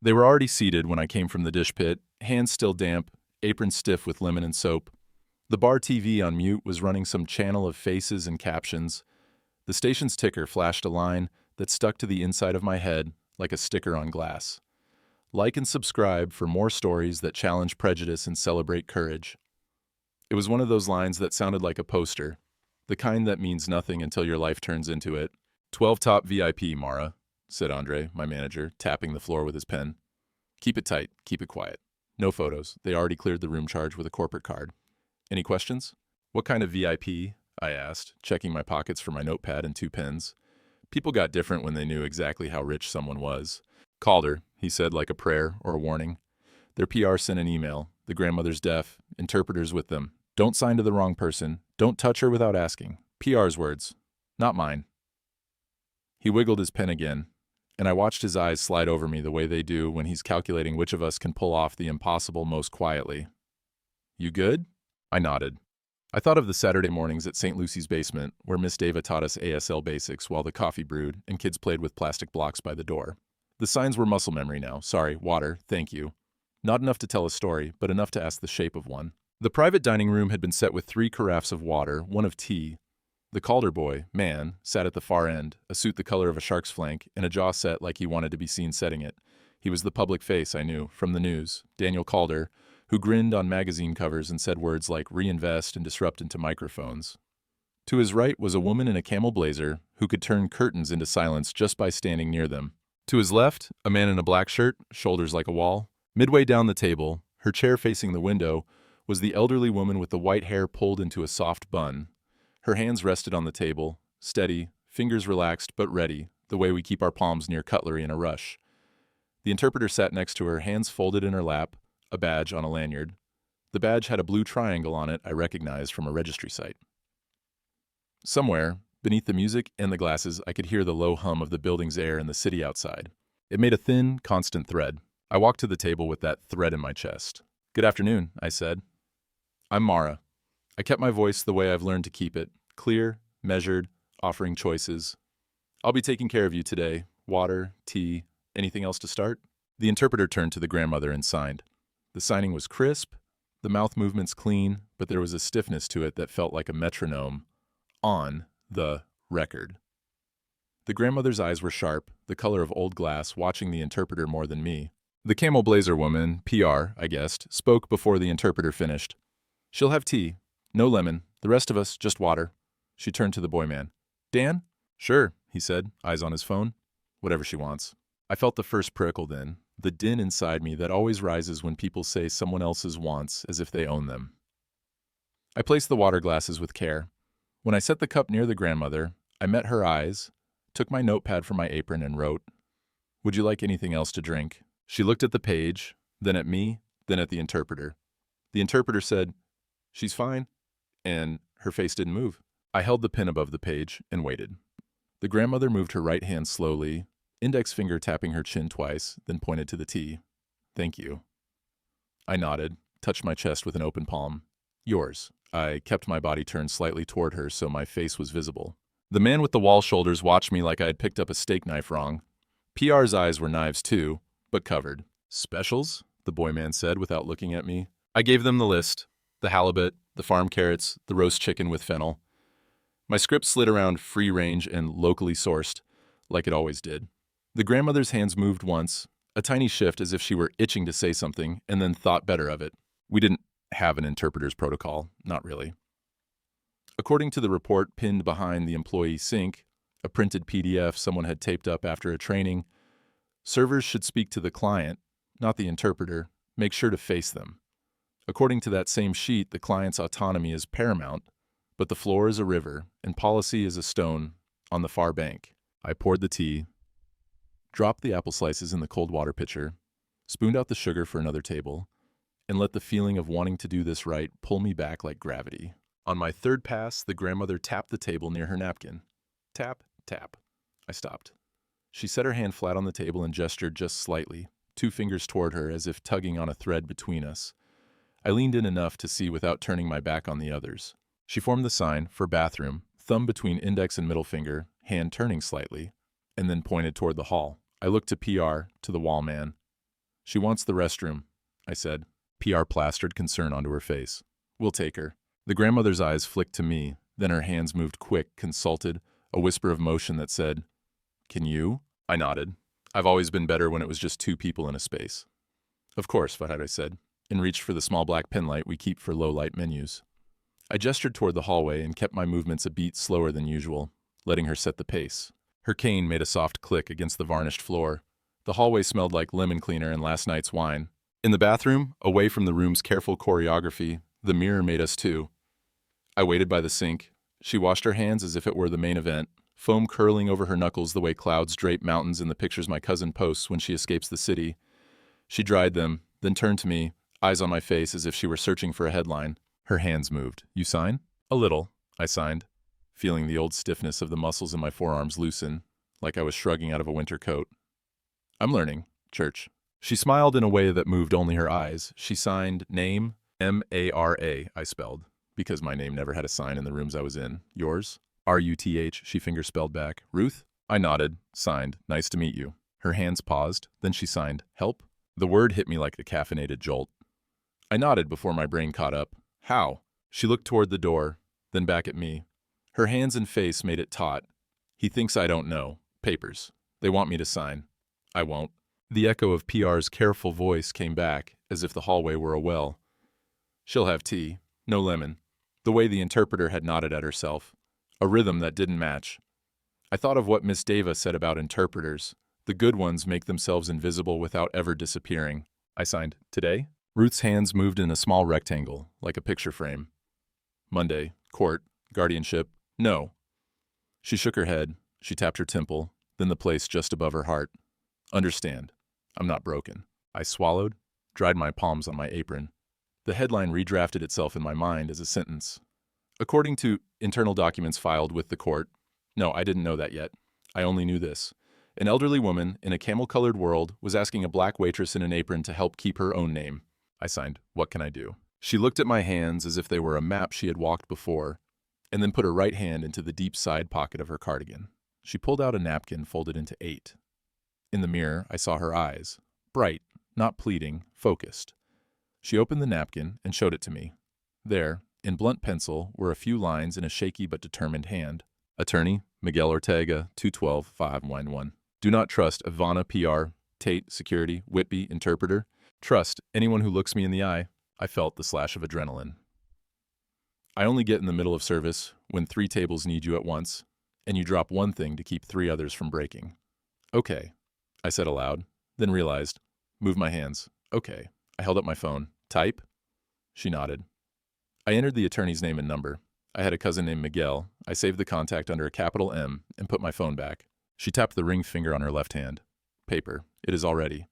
They were already seated when I came from the dish pit, hands still damp, apron stiff with lemon and soap. The bar TV on mute was running some channel of faces and captions. The station's ticker flashed a line that stuck to the inside of my head like a sticker on glass. Like and subscribe for more stories that challenge prejudice and celebrate courage. It was one of those lines that sounded like a poster, the kind that means nothing until your life turns into it. 12 top VIP, Mara, said Andre, my manager, tapping the floor with his pen. Keep it tight, keep it quiet. No photos. They already cleared the room charge with a corporate card. Any questions? What kind of VIP? I asked, checking my pockets for my notepad and 2 pens. People got different when they knew exactly how rich someone was. Calder, he said like a prayer or a warning. Their PR sent an email. The grandmother's deaf. Interpreters with them. Don't sign to the wrong person. Don't touch her without asking. PR's words. Not mine. He wiggled his pen again, and I watched his eyes slide over me the way they do when he's calculating which of us can pull off the impossible most quietly. You good? I nodded. I thought of the Saturday mornings at St. Lucy's basement, where Miss Dava taught us ASL basics while the coffee brewed and kids played with plastic blocks by the door. The signs were muscle memory now. Sorry, water, thank you. Not enough to tell a story, but enough to ask the shape of one. The private dining room had been set with 3 carafes of water, 1 of tea. The Calder boy, man, sat at the far end, a suit the color of a shark's flank, and a jaw set like he wanted to be seen setting it. He was the public face I knew, from the news, Daniel Calder, who grinned on magazine covers and said words like reinvest and disrupt into microphones. To his right was a woman in a camel blazer who could turn curtains into silence just by standing near them. To his left, a man in a black shirt, shoulders like a wall. Midway down the table, her chair facing the window, was the elderly woman with the white hair pulled into a soft bun. Her hands rested on the table, steady, fingers relaxed but ready, the way we keep our palms near cutlery in a rush. The interpreter sat next to her, hands folded in her lap, a badge on a lanyard. The badge had a blue triangle on it I recognized from a registry site. Somewhere, beneath the music and the glasses, I could hear the low hum of the building's air and the city outside. It made a thin, constant thread. I walked to the table with that thread in my chest. Good afternoon, I said. I'm Mara. I kept my voice the way I've learned to keep it, clear, measured, offering choices. I'll be taking care of you today. Water, tea, anything else to start? The interpreter turned to the grandmother and signed. The signing was crisp, the mouth movements clean, but there was a stiffness to it that felt like a metronome. On the record. The grandmother's eyes were sharp, the color of old glass, watching the interpreter more than me. The camel blazer woman, PR, I guessed, spoke before the interpreter finished. She'll have tea. No lemon. The rest of us, just water. She turned to the boy man. Dan? Sure, he said, eyes on his phone. Whatever she wants. I felt the first prickle then, the din inside me that always rises when people say someone else's wants as if they own them. I placed the water glasses with care. When I set the cup near the grandmother, I met her eyes, took my notepad from my apron and wrote, Would you like anything else to drink? She looked at the page, then at me, then at the interpreter. The interpreter said, She's fine, and her face didn't move. I held the pen above the page and waited. The grandmother moved her right hand slowly, index finger tapping her chin twice, then pointed to the tea. Thank you. I nodded, touched my chest with an open palm. Yours. I kept my body turned slightly toward her so my face was visible. The man with the wall shoulders watched me like I had picked up a steak knife wrong. PR's eyes were knives too, but covered. Specials? The boy man said without looking at me. I gave them the list. The halibut, the farm carrots, the roast chicken with fennel. My script slid around free range and locally sourced, like it always did. The grandmother's hands moved once, a tiny shift as if she were itching to say something, and then thought better of it. We didn't have an interpreter's protocol, not really. According to the report pinned behind the employee sink, a printed PDF someone had taped up after a training, servers should speak to the client, not the interpreter, make sure to face them. According to that same sheet, the client's autonomy is paramount, but the floor is a river and policy is a stone on the far bank. I poured the tea, dropped the apple slices in the cold water pitcher, spooned out the sugar for another table, and let the feeling of wanting to do this right pull me back like gravity. On my third pass, the grandmother tapped the table near her napkin. Tap, tap. I stopped. She set her hand flat on the table and gestured just slightly, 2 fingers toward her as if tugging on a thread between us. I leaned in enough to see without turning my back on the others. She formed the sign for bathroom, thumb between index and middle finger, hand turning slightly, and then pointed toward the hall. I looked to PR, to the wall man. She wants the restroom, I said. PR plastered concern onto her face. We'll take her. The grandmother's eyes flicked to me, then her hands moved quick, consulted, a whisper of motion that said, Can you? I nodded. I've always been better when it was just two people in a space. Of course, Farhad, I said, and reached for the small black pen light we keep for low-light menus. I gestured toward the hallway and kept my movements a beat slower than usual, letting her set the pace. Her cane made a soft click against the varnished floor. The hallway smelled like lemon cleaner and last night's wine. In the bathroom, away from the room's careful choreography, the mirror made us two. I waited by the sink. She washed her hands as if it were the main event, foam curling over her knuckles the way clouds drape mountains in the pictures my cousin posts when she escapes the city. She dried them, then turned to me, eyes on my face as if she were searching for a headline. Her hands moved. You sign? A little, I signed, feeling the old stiffness of the muscles in my forearms loosen, like I was shrugging out of a winter coat. I'm learning. Church. She smiled in a way that moved only her eyes. She signed name, M-A-R-A, I spelled, because my name never had a sign in the rooms I was in. Yours? R-U-T-H, she finger-spelled back. Ruth? I nodded, signed, nice to meet you. Her hands paused, then she signed, help? The word hit me like a caffeinated jolt. I nodded before my brain caught up. How? She looked toward the door, then back at me. Her hands and face made it taut. He thinks I don't know. Papers. They want me to sign. I won't. The echo of PR's careful voice came back, as if the hallway were a well. She'll have tea. No lemon. The way the interpreter had nodded at herself. A rhythm that didn't match. I thought of what Miss Deva said about interpreters. The good ones make themselves invisible without ever disappearing. I signed, today? Ruth's hands moved in a small rectangle, like a picture frame. Monday, court, guardianship, no. She shook her head. She tapped her temple, then the place just above her heart. Understand. I'm not broken. I swallowed, dried my palms on my apron. The headline redrafted itself in my mind as a sentence. According to internal documents filed with the court, no, I didn't know that yet. I only knew this. An elderly woman in a camel-colored world was asking a black waitress in an apron to help keep her own name. I signed, what can I do? She looked at my hands as if they were a map she had walked before, and then put her right hand into the deep side pocket of her cardigan. She pulled out a napkin folded into 8. In the mirror, I saw her eyes, bright, not pleading, focused. She opened the napkin and showed it to me. There, in blunt pencil, were a few lines in a shaky but determined hand. Attorney, Miguel Ortega, 212-591. Do not trust Ivana PR, Tate, security, Whitby, interpreter. Trust anyone who looks me in the eye. I felt the slash of adrenaline. I only get in the middle of service when 3 tables need you at once, and you drop one thing to keep 3 others from breaking. Okay, I said aloud, then realized. Moved my hands. Okay. I held up my phone. Type? She nodded. I entered the attorney's name and number. I had a cousin named Miguel. I saved the contact under a capital M and put my phone back. She tapped the ring finger on her left hand. Paper. It is all ready.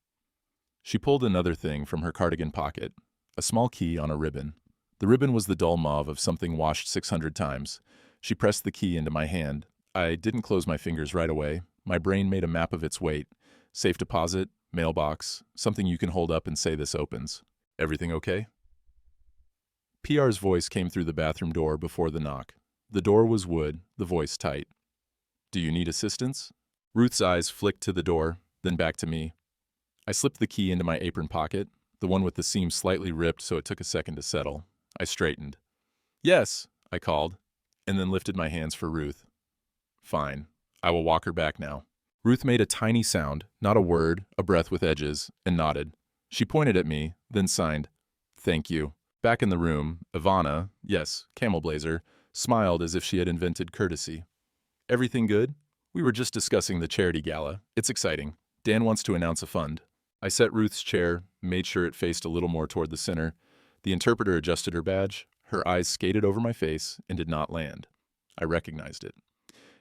She pulled another thing from her cardigan pocket, a small key on a ribbon. The ribbon was the dull mauve of something washed 600 times. She pressed the key into my hand. I didn't close my fingers right away. My brain made a map of its weight. Safe deposit, mailbox, something you can hold up and say this opens. Everything okay? PR's voice came through the bathroom door before the knock. The door was wood, the voice tight. Do you need assistance? Ruth's eyes flicked to the door, then back to me. I slipped the key into my apron pocket, the one with the seam slightly ripped so it took a second to settle. I straightened. Yes, I called, and then lifted my hands for Ruth. Fine. I will walk her back now. Ruth made a tiny sound, not a word, a breath with edges, and nodded. She pointed at me, then signed, Thank you. Back in the room, Ivana, yes, Camel Blazer, smiled as if she had invented courtesy. Everything good? We were just discussing the charity gala. It's exciting. Dan wants to announce a fund. I set Ruth's chair, made sure it faced a little more toward the center. The interpreter adjusted her badge. Her eyes skated over my face and did not land. I recognized it.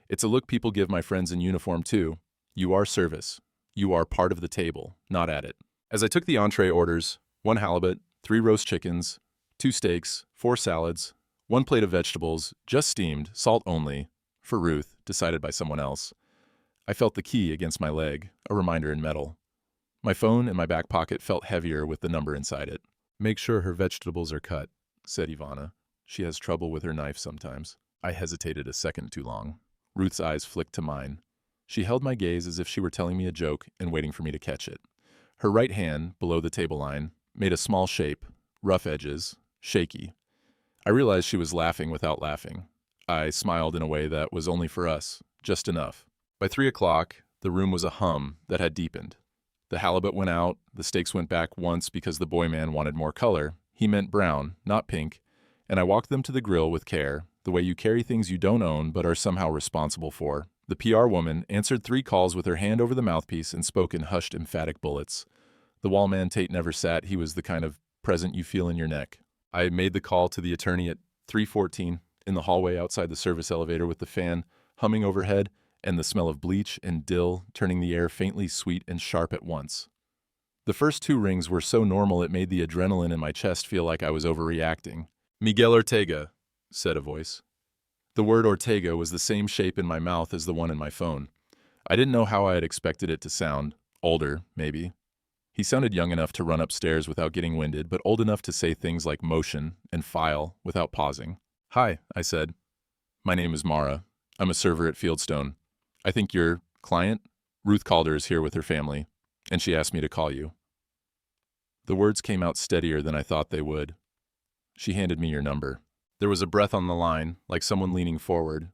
It's a look people give my friends in uniform too. You are service. You are part of the table, not at it. As I took the entree orders, 1 halibut, 3 roast chickens, 2 steaks, 4 salads, 1 plate of vegetables, just steamed, salt only, for Ruth, decided by someone else. I felt the key against my leg, a reminder in metal. My phone in my back pocket felt heavier with the number inside it. Make sure her vegetables are cut, said Ivana. She has trouble with her knife sometimes. I hesitated a second too long. Ruth's eyes flicked to mine. She held my gaze as if she were telling me a joke and waiting for me to catch it. Her right hand, below the table line, made a small shape, rough edges, shaky. I realized she was laughing without laughing. I smiled in a way that was only for us, just enough. By 3 o'clock, the room was a hum that had deepened. The halibut went out, the steaks went back once because the boy man wanted more color. He meant brown, not pink, and I walked them to the grill with care, the way you carry things you don't own but are somehow responsible for. The PR woman answered 3 calls with her hand over the mouthpiece and spoke in hushed, emphatic bullets. The wall man Tate never sat. He was the kind of present you feel in your neck. I made the call to the attorney at 3:14 in the hallway outside the service elevator with the fan humming overhead and the smell of bleach and dill turning the air faintly sweet and sharp at once. The first 2 rings were so normal it made the adrenaline in my chest feel like I was overreacting. "Miguel Ortega," said a voice. The word Ortega was the same shape in my mouth as the one in my phone. I didn't know how I had expected it to sound. Older, maybe. He sounded young enough to run upstairs without getting winded, but old enough to say things like motion and file without pausing. "Hi," I said. "My name is Mara. I'm a server at Fieldstone. I think your client, Ruth Calder, is here with her family, and she asked me to call you." The words came out steadier than I thought they would. "She handed me your number." There was a breath on the line, like someone leaning forward.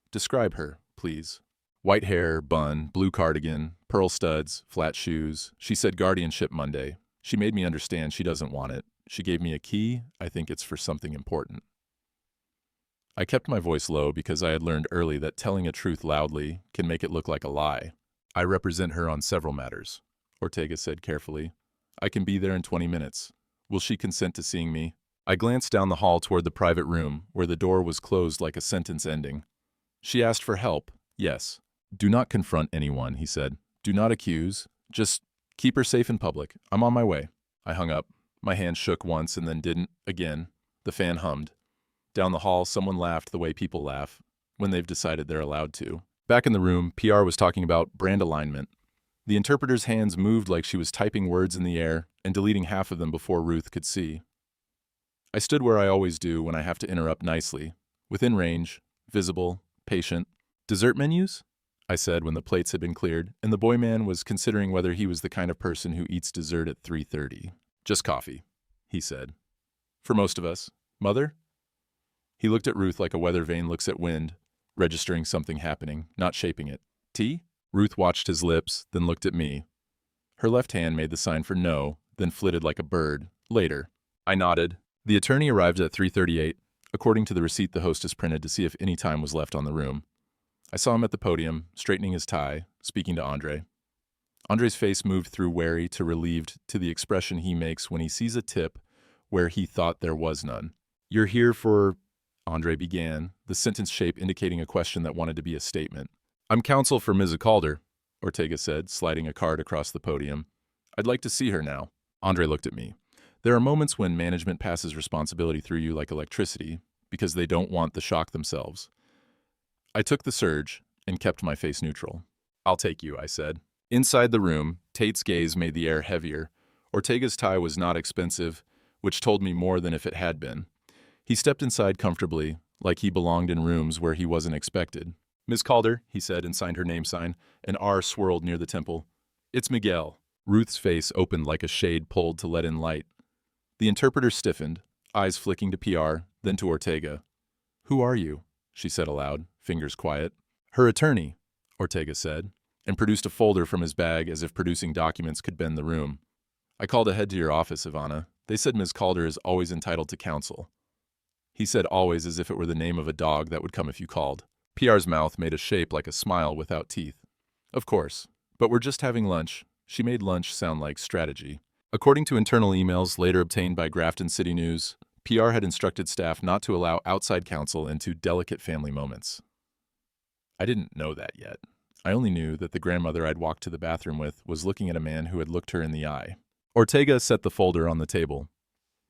"Describe her, please." White hair, bun, blue cardigan, pearl studs, flat shoes. She said guardianship Monday. She made me understand she doesn't want it. She gave me a key. I think it's for something important. I kept my voice low because I had learned early that telling a truth loudly can make it look like a lie. "I represent her on several matters," Ortega said carefully. "I can be there in 20 minutes. Will she consent to seeing me?" I glanced down the hall toward the private room, where the door was closed like a sentence ending. "She asked for help, yes." "Do not confront anyone," he said. "Do not accuse. Just keep her safe in public. I'm on my way." I hung up. My hand shook once and then didn't, again. The fan hummed. Down the hall, someone laughed the way people laugh, when they've decided they're allowed to. Back in the room, PR was talking about brand alignment. The interpreter's hands moved like she was typing words in the air and deleting half of them before Ruth could see. I stood where I always do when I have to interrupt nicely, within range, visible, patient. "Dessert menus?" I said when the plates had been cleared, and the boy man was considering whether he was the kind of person who eats dessert at 3:30. "Just coffee," he said. "For most of us. Mother?" He looked at Ruth like a weather vane looks at wind, registering something happening, not shaping it. "Tea?" Ruth watched his lips, then looked at me. Her left hand made the sign for no, then flitted like a bird. "Later." I nodded. The attorney arrived at 3:38, according to the receipt the hostess printed to see if any time was left on the room. I saw him at the podium, straightening his tie, speaking to Andre. Andre's face moved through wary to relieved to the expression he makes when he sees a tip where he thought there was none. "You're here for—" Andre began, the sentence shape indicating a question that wanted to be a statement. "I'm counsel for Ms. Calder," Ortega said, sliding a card across the podium. "I'd like to see her now." Andre looked at me. There are moments when management passes responsibility through you like electricity because they don't want the shock themselves. I took the surge and kept my face neutral. "I'll take you," I said. Inside the room, Tate's gaze made the air heavier. Ortega's tie was not expensive, which told me more than if it had been. He stepped inside comfortably, like he belonged in rooms where he wasn't expected. "Ms. Calder," he said and signed her name sign. An R swirled near the temple. "It's Miguel." Ruth's face opened like a shade pulled to let in light. The interpreter stiffened, eyes flicking to PR, then to Ortega. "Who are you?" she said aloud, fingers quiet. "Her attorney," Ortega said, and produced a folder from his bag as if producing documents could bend the room. "I called ahead to your office, Ivana. They said Ms. Calder is always entitled to counsel." He said always as if it were the name of a dog that would come if you called. PR's mouth made a shape like a smile without teeth. "Of course, but we're just having lunch." She made lunch sound like strategy. According to internal emails later obtained by Grafton City News, PR had instructed staff not to allow outside counsel into delicate family moments. I didn't know that yet. I only knew that the grandmother I'd walked to the bathroom with was looking at a man who had looked her in the eye. Ortega set the folder on the table.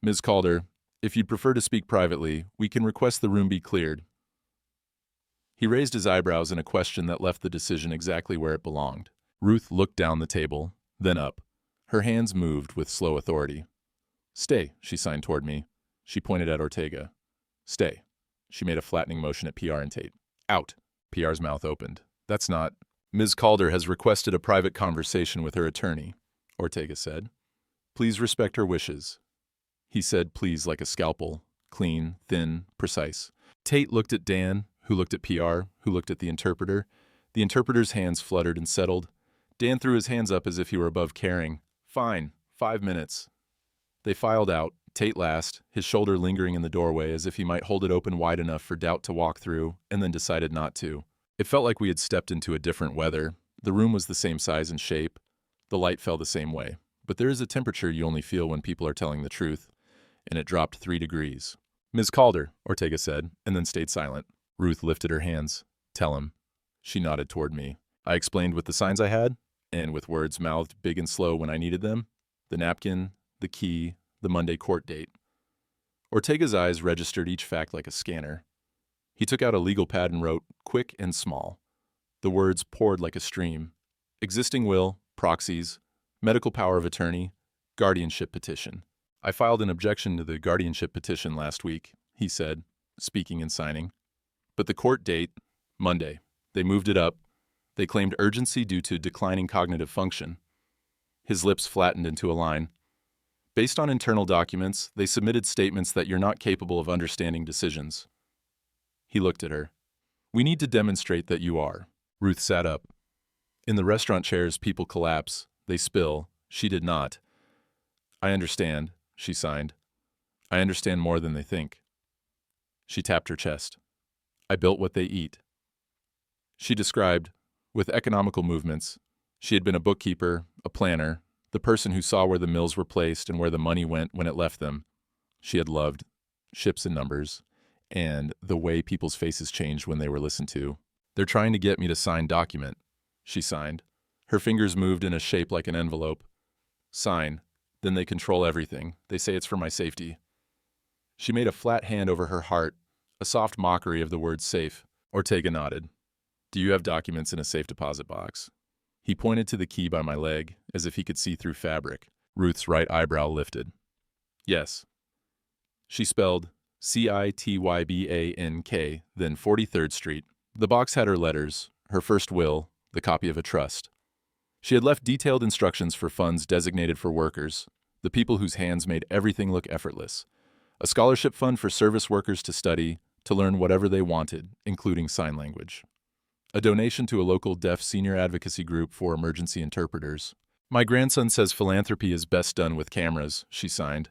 "Ms. Calder, if you'd prefer to speak privately, we can request the room be cleared." He raised his eyebrows in a question that left the decision exactly where it belonged. Ruth looked down the table, then up. Her hands moved with slow authority. "Stay," she signed toward me. She pointed at Ortega. "Stay." She made a flattening motion at PR and Tate. "Out." PR's mouth opened. "That's not—" "Ms. Calder has requested a private conversation with her attorney," Ortega said. Please respect her wishes. He said please like a scalpel, clean, thin, precise. Tate looked at Dan, who looked at PR, who looked at the interpreter. The interpreter's hands fluttered and settled. Dan threw his hands up as if he were above caring. Fine, 5 minutes. They filed out, Tate last, his shoulder lingering in the doorway as if he might hold it open wide enough for Doubt to walk through, and then decided not to. It felt like we had stepped into a different weather. The room was the same size and shape. The light fell the same way. But there is a temperature you only feel when people are telling the truth. And it dropped 3 degrees. Ms. Calder, Ortega said, and then stayed silent. Ruth lifted her hands. Tell him. She nodded toward me. I explained with the signs I had, and with words mouthed big and slow when I needed them. The napkin, the key, the Monday court date. Ortega's eyes registered each fact like a scanner. He took out a legal pad and wrote, quick and small. The words poured like a stream. Existing will, proxies, medical power of attorney, guardianship petition. I filed an objection to the guardianship petition last week, he said, speaking and signing. But the court date, Monday. They moved it up. They claimed urgency due to declining cognitive function. His lips flattened into a line. Based on internal documents, they submitted statements that you're not capable of understanding decisions. He looked at her. We need to demonstrate that you are. Ruth sat up. In the restaurant chairs, people collapse. They spill. She did not. I understand, she signed. I understand more than they think. She tapped her chest. I built what they eat. She described, with economical movements, she had been a bookkeeper, a planner, the person who saw where the mills were placed and where the money went when it left them. She had loved ships and numbers, and the way people's faces changed when they were listened to. They're trying to get me to sign document, she signed. Her fingers moved in a shape like an envelope. Sign. Then they control everything. They say it's for my safety. She made a flat hand over her heart, a soft mockery of the word safe. Ortega nodded. Do you have documents in a safe deposit box? He pointed to the key by my leg, as if he could see through fabric. Ruth's right eyebrow lifted. Yes. She spelled Citybbank, then 43rd Street. The box had her letters, her first will, the copy of a trust. She had left detailed instructions for funds designated for workers, the people whose hands made everything look effortless. A scholarship fund for service workers to study, to learn whatever they wanted, including sign language. A donation to a local deaf senior advocacy group for emergency interpreters. My grandson says philanthropy is best done with cameras, she signed.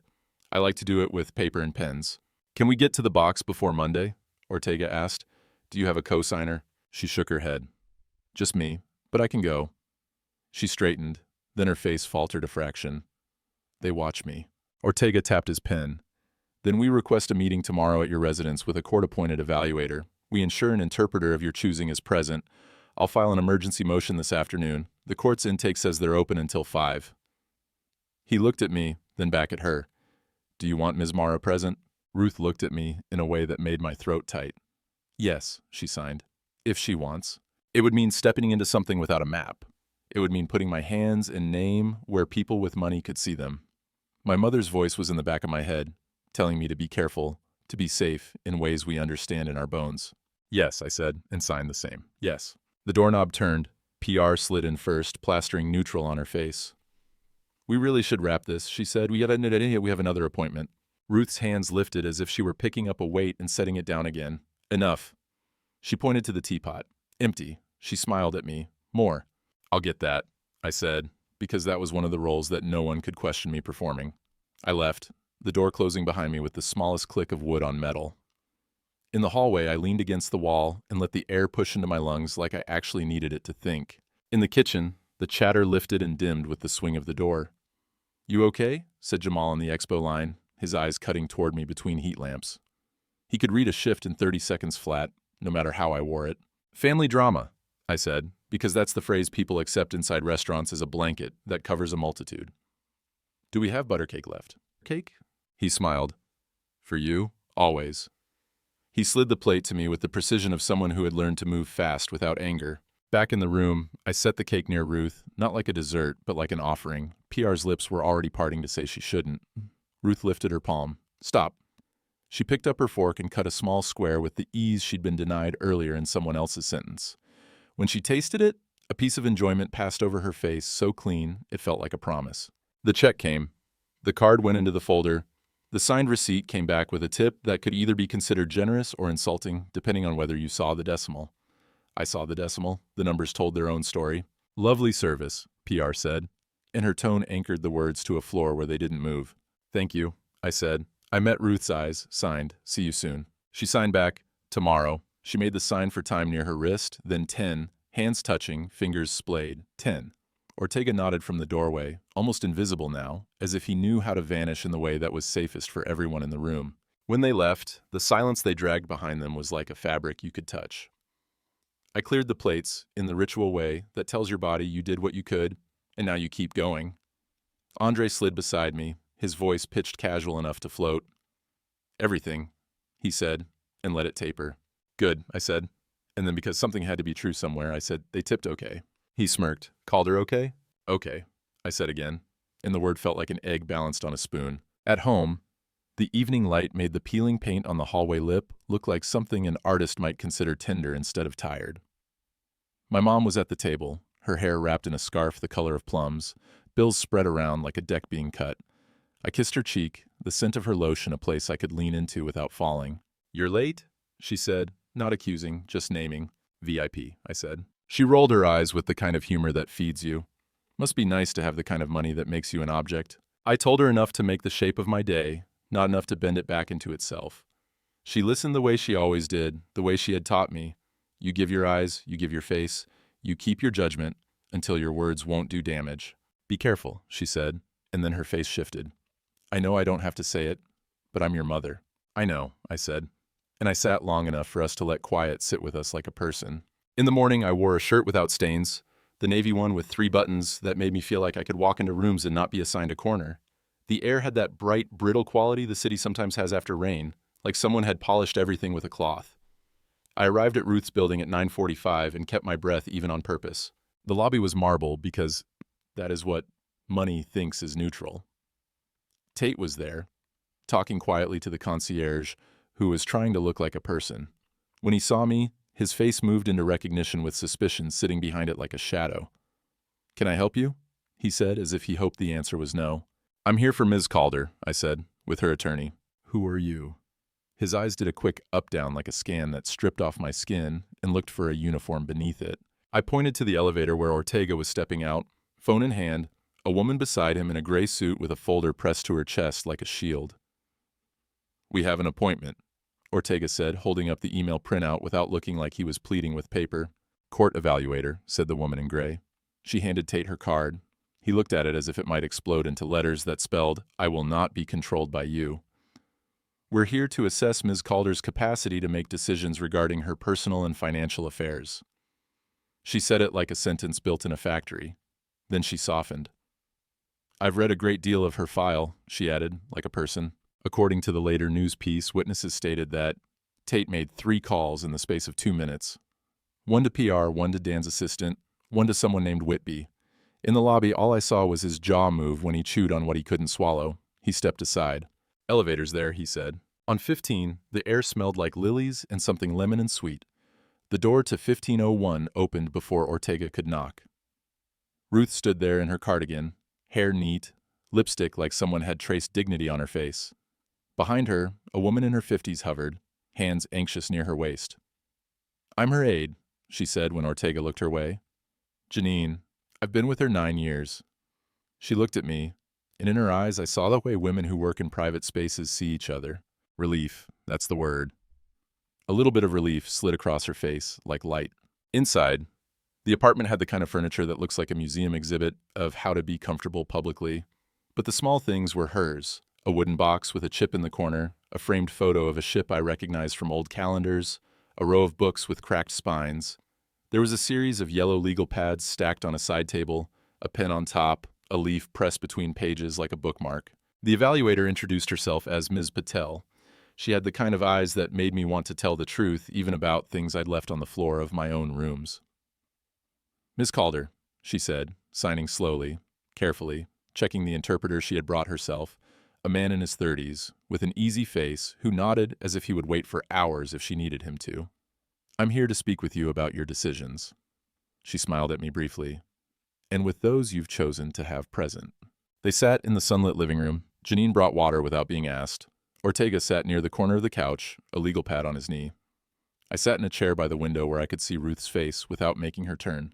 I like to do it with paper and pens. Can we get to the box before Monday? Ortega asked. Do you have a co-signer? She shook her head. Just me, but I can go. She straightened, then her face faltered a fraction. They watch me. Ortega tapped his pen. Then we request a meeting tomorrow at your residence with a court-appointed evaluator. We ensure an interpreter of your choosing is present. I'll file an emergency motion this afternoon. The court's intake says they're open until 5. He looked at me, then back at her. Do you want Ms. Mara present? Ruth looked at me in a way that made my throat tight. Yes, she signed. If she wants. It would mean stepping into something without a map. It would mean putting my hands and name where people with money could see them. My mother's voice was in the back of my head, telling me to be careful, to be safe in ways we understand in our bones. Yes, I said, and signed the same. Yes. The doorknob turned. PR slid in first, plastering neutral on her face. We really should wrap this, she said. We have another appointment. Ruth's hands lifted as if she were picking up a weight and setting it down again. Enough. She pointed to the teapot. Empty. She smiled at me. More. I'll get that, I said, because that was one of the roles that no one could question me performing. I left, the door closing behind me with the smallest click of wood on metal. In the hallway, I leaned against the wall and let the air push into my lungs like I actually needed it to think. In the kitchen, the chatter lifted and dimmed with the swing of the door. You okay? Said Jamal on the expo line, his eyes cutting toward me between heat lamps. He could read a shift in 30 seconds flat, no matter how I wore it. Family drama, I said, because that's the phrase people accept inside restaurants as a blanket that covers a multitude. Do we have butter cake left? Cake? He smiled. For you, always. He slid the plate to me with the precision of someone who had learned to move fast without anger. Back in the room, I set the cake near Ruth, not like a dessert, but like an offering. PR's lips were already parting to say she shouldn't. Ruth lifted her palm. Stop. She picked up her fork and cut a small square with the ease she'd been denied earlier in someone else's sentence. When she tasted it, A piece of enjoyment passed over her face so clean it felt like a promise. The check came. The card went into the folder. The signed receipt came back with a tip that could either be considered generous or insulting, depending on whether you saw the decimal. I saw the decimal. The numbers told their own story. "Lovely service," PR said, and her tone anchored the words to a floor where they didn't move. "Thank you," I said. I met Ruth's eyes, signed, "See you soon." She signed back, "Tomorrow." She made the sign for time near her wrist, then 10, hands touching, fingers splayed, 10. Ortega nodded from the doorway, almost invisible now, as if he knew how to vanish in the way that was safest for everyone in the room. When they left, the silence they dragged behind them was like a fabric you could touch. I cleared the plates, in the ritual way that tells your body you did what you could, and now you keep going. Andre slid beside me, his voice pitched casual enough to float. "Everything," he said, and let it taper. "Good," I said. And then because something had to be true somewhere, I said, "They tipped okay." He smirked. "Called her okay?" "Okay," I said again, and the word felt like an egg balanced on a spoon. At home, the evening light made the peeling paint on the hallway lip look like something an artist might consider tender instead of tired. My mom was at the table, her hair wrapped in a scarf the color of plums, bills spread around like a deck being cut. I kissed her cheek, the scent of her lotion a place I could lean into without falling. "You're late?" she said, not accusing, just naming. "VIP," I said. She rolled her eyes with the kind of humor that feeds you. Must be nice to have the kind of money that makes you an object. I told her enough to make the shape of my day, not enough to bend it back into itself. She listened the way she always did, the way she had taught me. You give your eyes, you give your face, you keep your judgment until your words won't do damage. "Be careful," she said, and then her face shifted. "I know I don't have to say it, but I'm your mother." "I know," I said, and I sat long enough for us to let quiet sit with us like a person. In the morning, I wore a shirt without stains, the navy one with 3 buttons that made me feel like I could walk into rooms and not be assigned a corner. The air had that bright, brittle quality the city sometimes has after rain, like someone had polished everything with a cloth. I arrived at Ruth's building at 9:45 and kept my breath even on purpose. The lobby was marble because that is what money thinks is neutral. Tate was there, talking quietly to the concierge, who was trying to look like a person. When he saw me, his face moved into recognition with suspicion sitting behind it like a shadow. "Can I help you?" he said, as if he hoped the answer was no. "I'm here for Ms. Calder," I said, with her attorney. "Who are you?" His eyes did a quick up-down like a scan that stripped off my skin and looked for a uniform beneath it. I pointed to the elevator where Ortega was stepping out, phone in hand, a woman beside him in a gray suit with a folder pressed to her chest like a shield. "We have an appointment," Ortega said, holding up the email printout without looking like he was pleading with paper. "Court evaluator," said the woman in gray. She handed Tate her card. He looked at it as if it might explode into letters that spelled, "I will not be controlled by you." "We're here to assess Ms. Calder's capacity to make decisions regarding her personal and financial affairs." She said it like a sentence built in a factory. Then she softened. "I've read a great deal of her file," she added, like a person. According to the later news piece, witnesses stated that Tate made 3 calls in the space of 2 minutes. One to PR, one to Dan's assistant, one to someone named Whitby. In the lobby, all I saw was his jaw move when he chewed on what he couldn't swallow. He stepped aside. "Elevator's there," he said. On 15, the air smelled like lilies and something lemon and sweet. The door to 1501 opened before Ortega could knock. Ruth stood there in her cardigan, hair neat, lipstick like someone had traced dignity on her face. Behind her, a woman in her 50s hovered, hands anxious near her waist. "I'm her aide," she said when Ortega looked her way. "Janine. I've been with her 9 years." She looked at me, and in her eyes I saw the way women who work in private spaces see each other. Relief, that's the word. A little bit of relief slid across her face, like light. Inside, the apartment had the kind of furniture that looks like a museum exhibit of how to be comfortable publicly. But the small things were hers. A wooden box with a chip in the corner, a framed photo of a ship I recognized from old calendars, a row of books with cracked spines. There was a series of yellow legal pads stacked on a side table, a pen on top, a leaf pressed between pages like a bookmark. The evaluator introduced herself as Ms. Patel. She had the kind of eyes that made me want to tell the truth, even about things I'd left on the floor of my own rooms. "Ms. Calder," she said, signing slowly, carefully, checking the interpreter she had brought herself, a man in his 30s, with an easy face, who nodded as if he would wait for hours if she needed him to. "I'm here to speak with you about your decisions." She smiled at me briefly. And with those you've chosen to have present. They sat in the sunlit living room. Janine brought water without being asked. Ortega sat near the corner of the couch, a legal pad on his knee. I sat in a chair by the window where I could see Ruth's face without making her turn.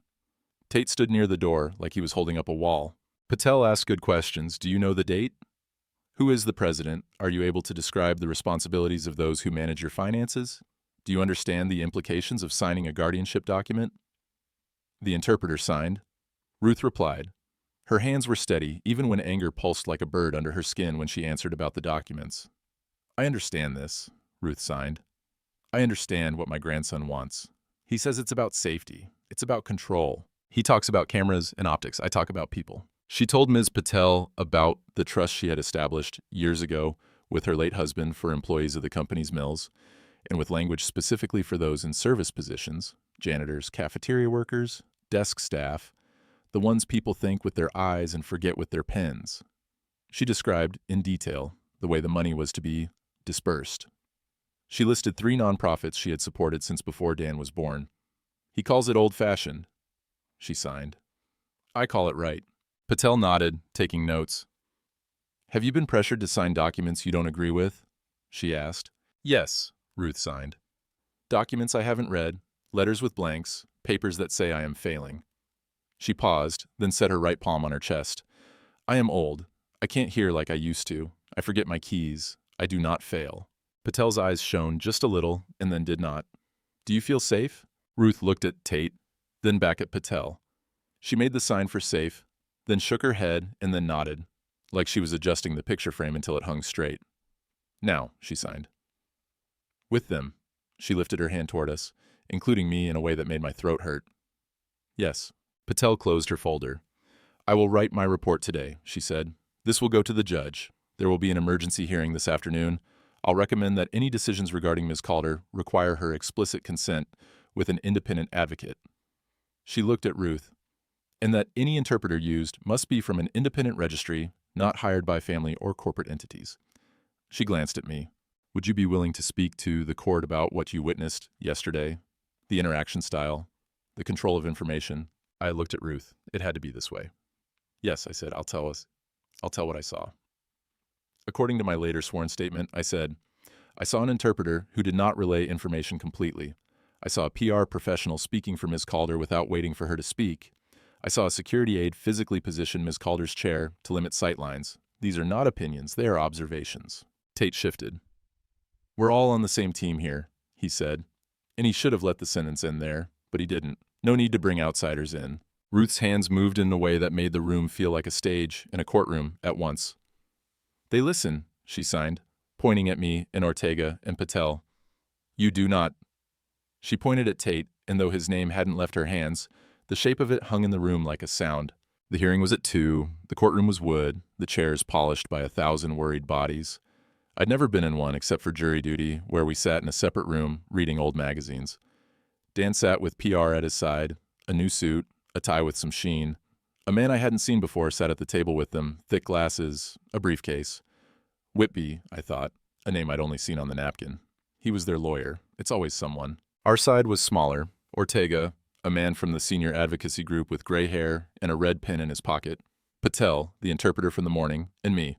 Tate stood near the door like he was holding up a wall. Patel asked good questions. Do you know the date? Who is the president? Are you able to describe the responsibilities of those who manage your finances? Do you understand the implications of signing a guardianship document? The interpreter signed. Ruth replied. Her hands were steady, even when anger pulsed like a bird under her skin when she answered about the documents. I understand this, Ruth signed. I understand what my grandson wants. He says it's about safety. It's about control. He talks about cameras and optics. I talk about people. She told Ms. Patel about the trust she had established years ago with her late husband for employees of the company's mills, and with language specifically for those in service positions, janitors, cafeteria workers, desk staff, the ones people think with their eyes and forget with their pens. She described, in detail, the way the money was to be dispersed. She listed 3 nonprofits she had supported since before Dan was born. He calls it old-fashioned. She signed. I call it right. Patel nodded, taking notes. Have you been pressured to sign documents you don't agree with? She asked. Yes, Ruth signed. Documents I haven't read, letters with blanks, papers that say I am failing. She paused, then set her right palm on her chest. I am old. I can't hear like I used to. I forget my keys. I do not fail. Patel's eyes shone just a little and then did not. Do you feel safe? Ruth looked at Tate, then back at Patel. She made the sign for safe, then shook her head and then nodded, like she was adjusting the picture frame until it hung straight. Now, she signed. With them, she lifted her hand toward us, including me in a way that made my throat hurt. Yes. Patel closed her folder. I will write my report today, she said. This will go to the judge. There will be an emergency hearing this afternoon. I'll recommend that any decisions regarding Ms. Calder require her explicit consent with an independent advocate. She looked at Ruth. And that any interpreter used must be from an independent registry, not hired by family or corporate entities. She glanced at me. Would you be willing to speak to the court about what you witnessed yesterday? The interaction style, the control of information. I looked at Ruth. It had to be this way. Yes, I said, I'll tell what I saw. According to my later sworn statement, I said, I saw an interpreter who did not relay information completely. I saw a PR professional speaking for Ms. Calder without waiting for her to speak. I saw a security aide physically position Ms. Calder's chair to limit sightlines. These are not opinions, they are observations. Tate shifted. We're all on the same team here, he said. And he should have let the sentence end there, but he didn't. No need to bring outsiders in. Ruth's hands moved in a way that made the room feel like a stage in a courtroom at once. They listen, she signed, pointing at me and Ortega and Patel. You do not. She pointed at Tate, and though his name hadn't left her hands, the shape of it hung in the room like a sound. The hearing was at 2, the courtroom was wood, the chairs polished by 1,000 worried bodies. I'd never been in one except for jury duty, where we sat in a separate room reading old magazines. Dan sat with PR at his side, a new suit, a tie with some sheen. A man I hadn't seen before sat at the table with them, thick glasses, a briefcase. Whitby, I thought, a name I'd only seen on the napkin. He was their lawyer. It's always someone. Our side was smaller. Ortega, a man from the senior advocacy group with gray hair and a red pen in his pocket. Patel, the interpreter from the morning, and me.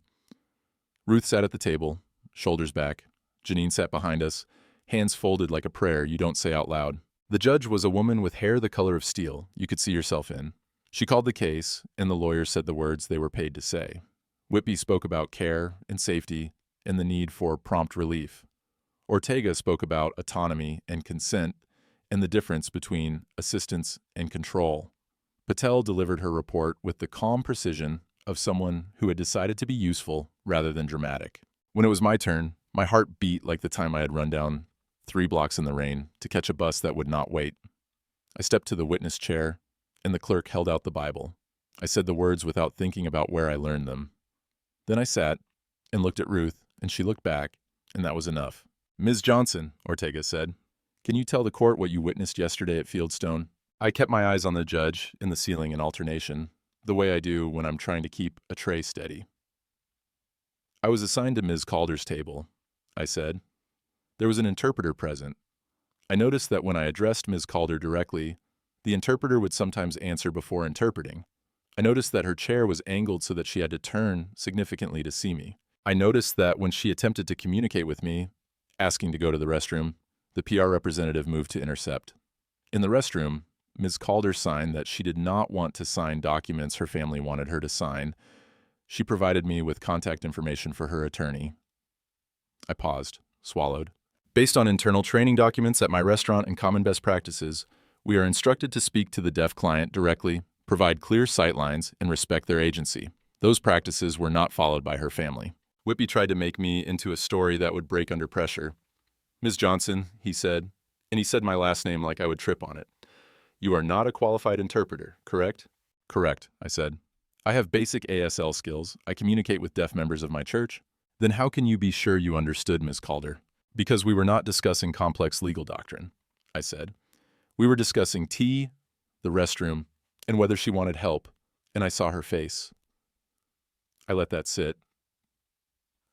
Ruth sat at the table, shoulders back. Janine sat behind us, hands folded like a prayer you don't say out loud. The judge was a woman with hair the color of steel you could see yourself in. She called the case, and the lawyers said the words they were paid to say. Whitby spoke about care and safety and the need for prompt relief. Ortega spoke about autonomy and consent and the difference between assistance and control. Patel delivered her report with the calm precision of someone who had decided to be useful rather than dramatic. When it was my turn, my heart beat like the time I had run down 3 blocks in the rain to catch a bus that would not wait. I stepped to the witness chair, and the clerk held out the Bible. I said the words without thinking about where I learned them. Then I sat and looked at Ruth, and she looked back, and that was enough. Ms. Johnson, Ortega said, can you tell the court what you witnessed yesterday at Fieldstone? I kept my eyes on the judge and the ceiling in alternation, the way I do when I'm trying to keep a tray steady. I was assigned to Ms. Calder's table, I said. There was an interpreter present. I noticed that when I addressed Ms. Calder directly, The interpreter would sometimes answer before interpreting. I noticed that her chair was angled so that she had to turn significantly to see me. I noticed that when she attempted to communicate with me, asking to go to the restroom, the PR representative moved to intercept. In the restroom, Ms. Calder signed that she did not want to sign documents her family wanted her to sign. She provided me with contact information for her attorney. I paused, swallowed. Based on internal training documents at my restaurant and common best practices, we are instructed to speak to the deaf client directly, provide clear sightlines, and respect their agency. Those practices were not followed by her family. Whippy tried to make me into a story that would break under pressure. "Ms. Johnson," he said, and he said my last name like I would trip on it. "You are not a qualified interpreter, correct?" "Correct," I said. "I have basic ASL skills. I communicate with deaf members of my church." "Then how can you be sure you understood, Ms. Calder?" "Because we were not discussing complex legal doctrine," I said. "We were discussing tea, the restroom, and whether she wanted help, and I saw her face." I let that sit.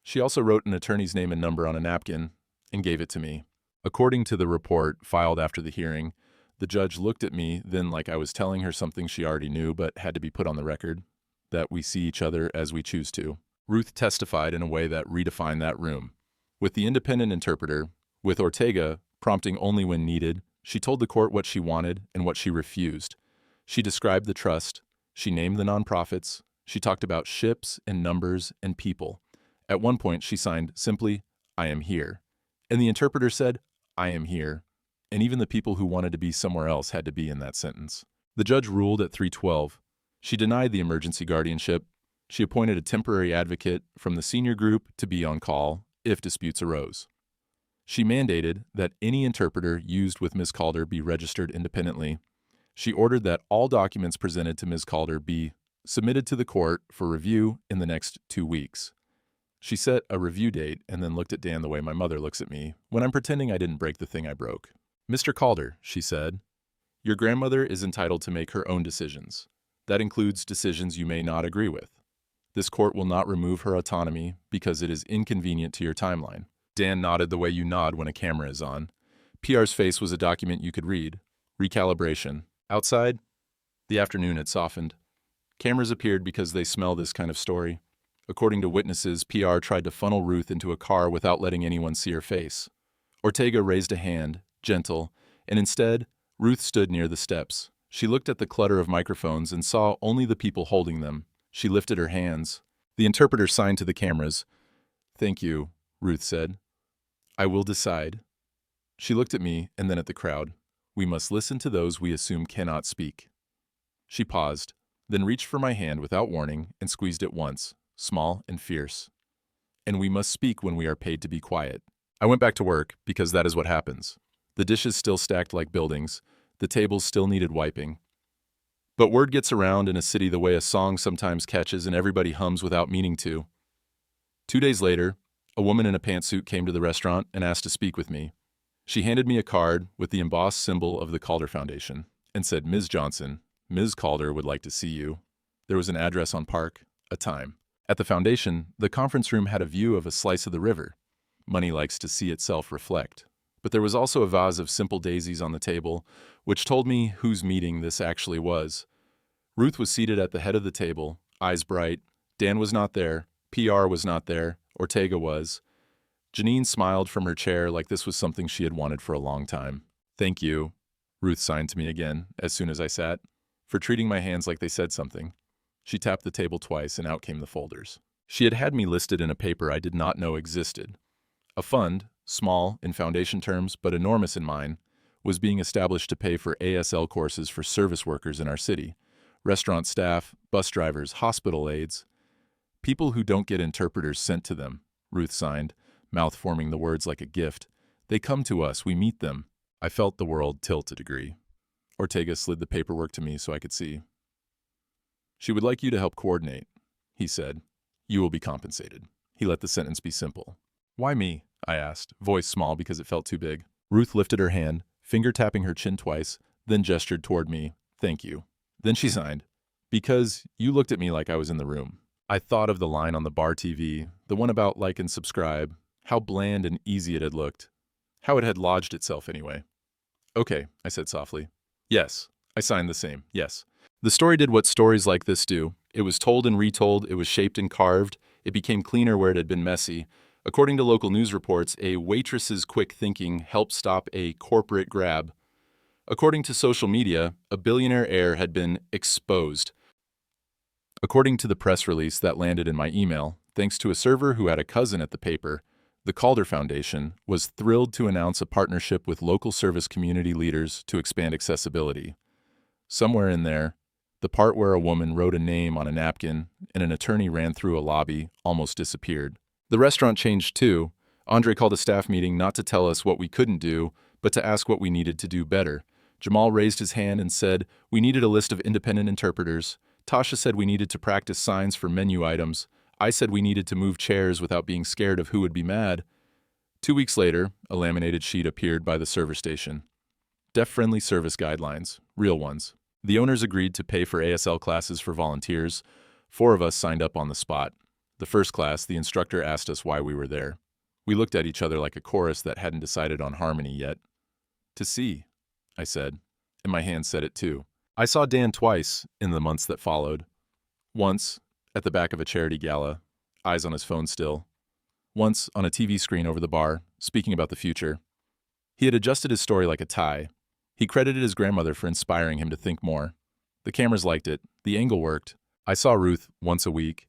She also wrote an attorney's name and number on a napkin and gave it to me. According to the report filed after the hearing, the judge looked at me then like I was telling her something she already knew but had to be put on the record, that we see each other as we choose to. Ruth testified in a way that redefined that room. With the independent interpreter, with Ortega prompting only when needed, she told the court what she wanted and what she refused. She described the trust. She named the nonprofits. She talked about ships and numbers and people. At one point, she signed simply, "I am here." And the interpreter said, "I am here." And even the people who wanted to be somewhere else had to be in that sentence. The judge ruled at 3:12. She denied the emergency guardianship. She appointed a temporary advocate from the senior group to be on call if disputes arose. She mandated that any interpreter used with Ms. Calder be registered independently. She ordered that all documents presented to Ms. Calder be submitted to the court for review in the next 2 weeks. She set a review date and then looked at Dan the way my mother looks at me when I'm pretending I didn't break the thing I broke. "Mr. Calder," she said, "your grandmother is entitled to make her own decisions. That includes decisions you may not agree with. This court will not remove her autonomy because it is inconvenient to your timeline." Dan nodded the way you nod when a camera is on. PR's face was a document you could read. Recalibration. Outside, the afternoon had softened. Cameras appeared because they smell this kind of story. According to witnesses, PR tried to funnel Ruth into a car without letting anyone see her face. Ortega raised a hand, gentle, and instead, Ruth stood near the steps. She looked at the clutter of microphones and saw only the people holding them. She lifted her hands. The interpreter signed to the cameras. "Thank you," Ruth said. "I will decide." She looked at me and then at the crowd. "We must listen to those we assume cannot speak." She paused, then reached for my hand without warning and squeezed it once, small and fierce. "And we must speak when we are paid to be quiet." I went back to work because that is what happens. The dishes still stacked like buildings. The tables still needed wiping. But word gets around in a city the way a song sometimes catches and everybody hums without meaning to. 2 days later, a woman in a pantsuit came to the restaurant and asked to speak with me. She handed me a card with the embossed symbol of the Calder Foundation and said, "Ms. Johnson, Ms. Calder would like to see you." There was an address on Park, a time. At the foundation, the conference room had a view of a slice of the river. Money likes to see itself reflect. But there was also a vase of simple daisies on the table, which told me whose meeting this actually was. Ruth was seated at the head of the table, eyes bright. Dan was not there. PR was not there. Ortega was. Janine smiled from her chair like this was something she had wanted for a long time. "Thank you," Ruth signed to me again, as soon as I sat, "for treating my hands like they said something." She tapped the table twice and out came the folders. She had had me listed in a paper I did not know existed. A fund, small in foundation terms but enormous in mine, was being established to pay for ASL courses for service workers in our city, restaurant staff, bus drivers, hospital aides. People who don't get interpreters sent to them, Ruth signed, mouth forming the words like a gift. They come to us, we meet them. I felt the world tilt a degree. Ortega slid the paperwork to me so I could see. "She would like you to help coordinate," he said. "You will be compensated." He let the sentence be simple. "Why me?" I asked, voice small because it felt too big. Ruth lifted her hand, finger tapping her chin twice, then gestured toward me. "Thank you." Then she signed. "Because you looked at me like I was in the room." I thought of the line on the bar TV, the one about like and subscribe, how bland and easy it had looked. How it had lodged itself anyway. "Okay," I said softly. "Yes, I signed the same, yes. The story did what stories like this do. It was told and retold, it was shaped and carved, it became cleaner where it had been messy. According to local news reports, a waitress's quick thinking helped stop a corporate grab. According to social media, a billionaire heir had been exposed. According to the press release that landed in my email, thanks to a server who had a cousin at the paper, the Calder Foundation was thrilled to announce a partnership with local service community leaders to expand accessibility. Somewhere in there, the part where a woman wrote a name on a napkin and an attorney ran through a lobby almost disappeared. The restaurant changed too. Andre called a staff meeting not to tell us what we couldn't do, but to ask what we needed to do better. Jamal raised his hand and said we needed a list of independent interpreters. Tasha said we needed to practice signs for menu items. I said we needed to move chairs without being scared of who would be mad. 2 weeks later, a laminated sheet appeared by the server station. Deaf-friendly service guidelines, real ones. The owners agreed to pay for ASL classes for volunteers. 4 of us signed up on the spot. The first class, the instructor asked us why we were there. We looked at each other like a chorus that hadn't decided on harmony yet. To see, I said, and my hand said it too. I saw Dan twice in the months that followed. Once, at the back of a charity gala, eyes on his phone still. Once, on a TV screen over the bar, speaking about the future. He had adjusted his story like a tie. He credited his grandmother for inspiring him to think more. The cameras liked it. The angle worked. I saw Ruth once a week.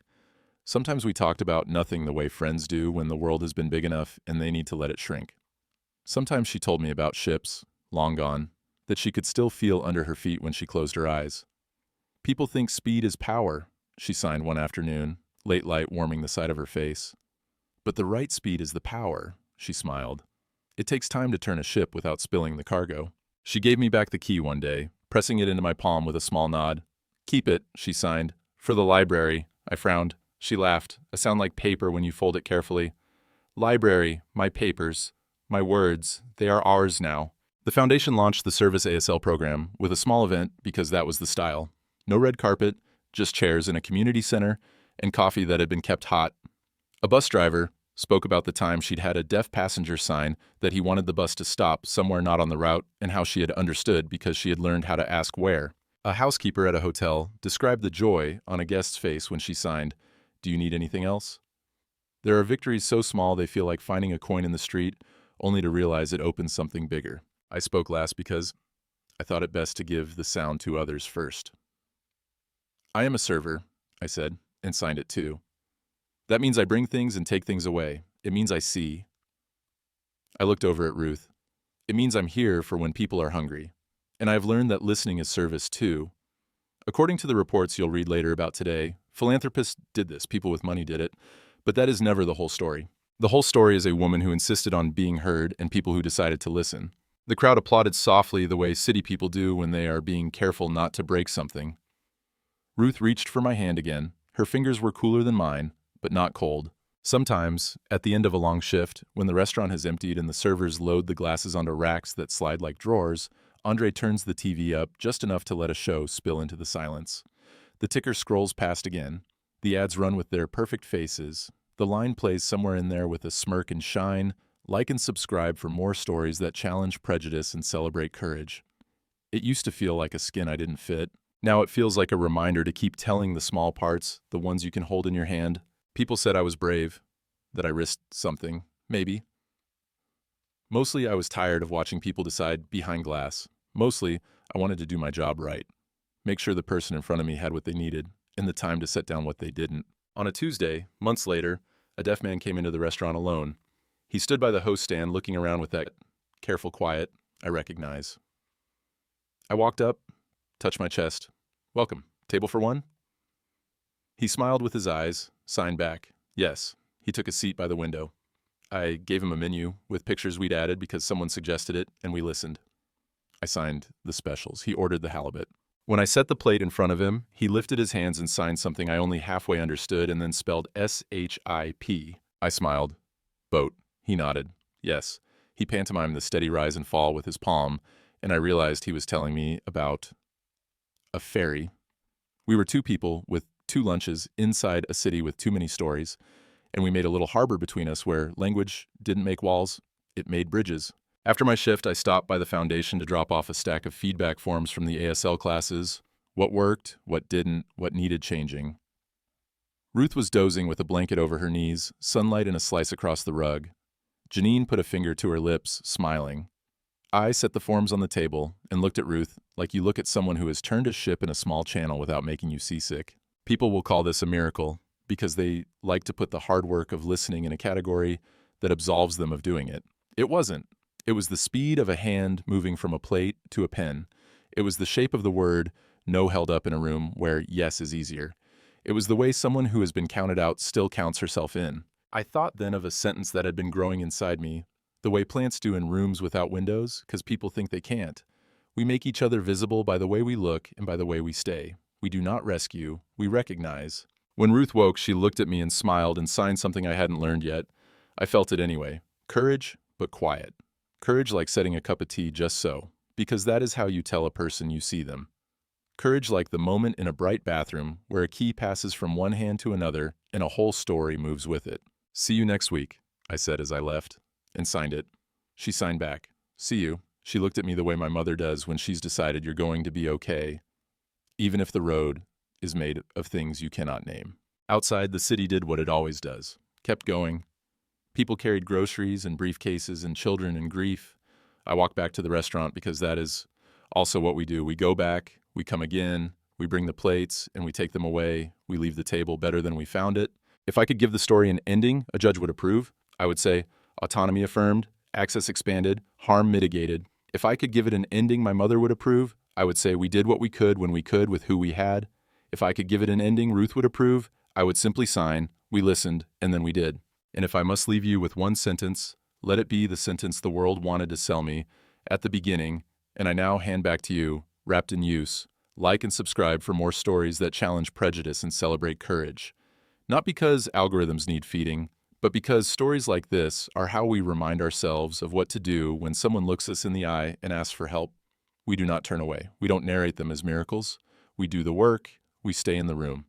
Sometimes we talked about nothing the way friends do when the world has been big enough and they need to let it shrink. Sometimes she told me about ships, long gone, that she could still feel under her feet when she closed her eyes. People think speed is power, she signed one afternoon, late light warming the side of her face. But the right speed is the power, she smiled. It takes time to turn a ship without spilling the cargo. She gave me back the key one day, pressing it into my palm with a small nod. Keep it, she signed. For the library, I frowned. She laughed, a sound like paper when you fold it carefully. Library, my papers, my words, they are ours now. The foundation launched the Service ASL program with a small event because that was the style. No red carpet, just chairs in a community center and coffee that had been kept hot. A bus driver spoke about the time she'd had a deaf passenger sign that he wanted the bus to stop somewhere not on the route and how she had understood because she had learned how to ask where. A housekeeper at a hotel described the joy on a guest's face when she signed, "Do you need anything else?" There are victories so small they feel like finding a coin in the street, only to realize it opens something bigger. I spoke last because I thought it best to give the sound to others first. I am a server, I said, and signed it too. That means I bring things and take things away. It means I see. I looked over at Ruth. It means I'm here for when people are hungry. And I've learned that listening is service too. According to the reports you'll read later about today, philanthropists did this, people with money did it, but that is never the whole story. The whole story is a woman who insisted on being heard and people who decided to listen. The crowd applauded softly the way city people do when they are being careful not to break something. Ruth reached for my hand again. Her fingers were cooler than mine, but not cold. Sometimes, at the end of a long shift, when the restaurant has emptied and the servers load the glasses onto racks that slide like drawers, Andre turns the TV up just enough to let a show spill into the silence. The ticker scrolls past again. The ads run with their perfect faces. The line plays somewhere in there with a smirk and shine. Like and subscribe for more stories that challenge prejudice and celebrate courage. It used to feel like a skin I didn't fit. Now it feels like a reminder to keep telling the small parts, the ones you can hold in your hand. People said I was brave, that I risked something, maybe. Mostly I was tired of watching people decide behind glass. Mostly, I wanted to do my job right. Make sure the person in front of me had what they needed, and the time to set down what they didn't. On a Tuesday, months later, a deaf man came into the restaurant alone. He stood by the host stand looking around with that careful quiet I recognize. I walked up, touched my chest. "Welcome. Table for one?" He smiled with his eyes, signed back. Yes. He took a seat by the window. I gave him a menu with pictures we'd added because someone suggested it, and we listened. I signed the specials. He ordered the halibut. When I set the plate in front of him, he lifted his hands and signed something I only halfway understood and then spelled S-H-I-P. I smiled. Boat. He nodded. Yes. He pantomimed the steady rise and fall with his palm, and I realized he was telling me about a ferry. We were 2 people with 2 lunches inside a city with too many stories, and we made a little harbor between us where language didn't make walls, it made bridges. After my shift, I stopped by the foundation to drop off a stack of feedback forms from the ASL classes. What worked, what didn't, what needed changing. Ruth was dozing with a blanket over her knees, sunlight and a slice across the rug. Janine put a finger to her lips, smiling. I set the forms on the table and looked at Ruth like you look at someone who has turned a ship in a small channel without making you seasick. People will call this a miracle because they like to put the hard work of listening in a category that absolves them of doing it. It wasn't. It was the speed of a hand moving from a plate to a pen. It was the shape of the word no held up in a room where yes is easier. It was the way someone who has been counted out still counts herself in. I thought then of a sentence that had been growing inside me, the way plants do in rooms without windows, because people think they can't. We make each other visible by the way we look and by the way we stay. We do not rescue, we recognize. When Ruth woke, she looked at me and smiled and signed something I hadn't learned yet. I felt it anyway. Courage, but quiet. Courage like setting a cup of tea just so, because that is how you tell a person you see them. Courage like the moment in a bright bathroom where a key passes from one hand to another and a whole story moves with it. See you next week, I said as I left, and signed it. She signed back. See you. She looked at me the way my mother does when she's decided you're going to be okay, even if the road is made of things you cannot name. Outside, the city did what it always does, kept going. People carried groceries and briefcases and children in grief. I walked back to the restaurant because that is also what we do. We go back, we come again, we bring the plates, and we take them away. We leave the table better than we found it. If I could give the story an ending a judge would approve, I would say autonomy affirmed, access expanded, harm mitigated. If I could give it an ending my mother would approve, I would say we did what we could when we could with who we had. If I could give it an ending Ruth would approve, I would simply sign, we listened, and then we did. And if I must leave you with one sentence, let it be the sentence the world wanted to sell me at the beginning, and I now hand back to you, wrapped in use. Like and subscribe for more stories that challenge prejudice and celebrate courage. Not because algorithms need feeding, but because stories like this are how we remind ourselves of what to do when someone looks us in the eye and asks for help. We do not turn away. We don't narrate them as miracles. We do the work. We stay in the room.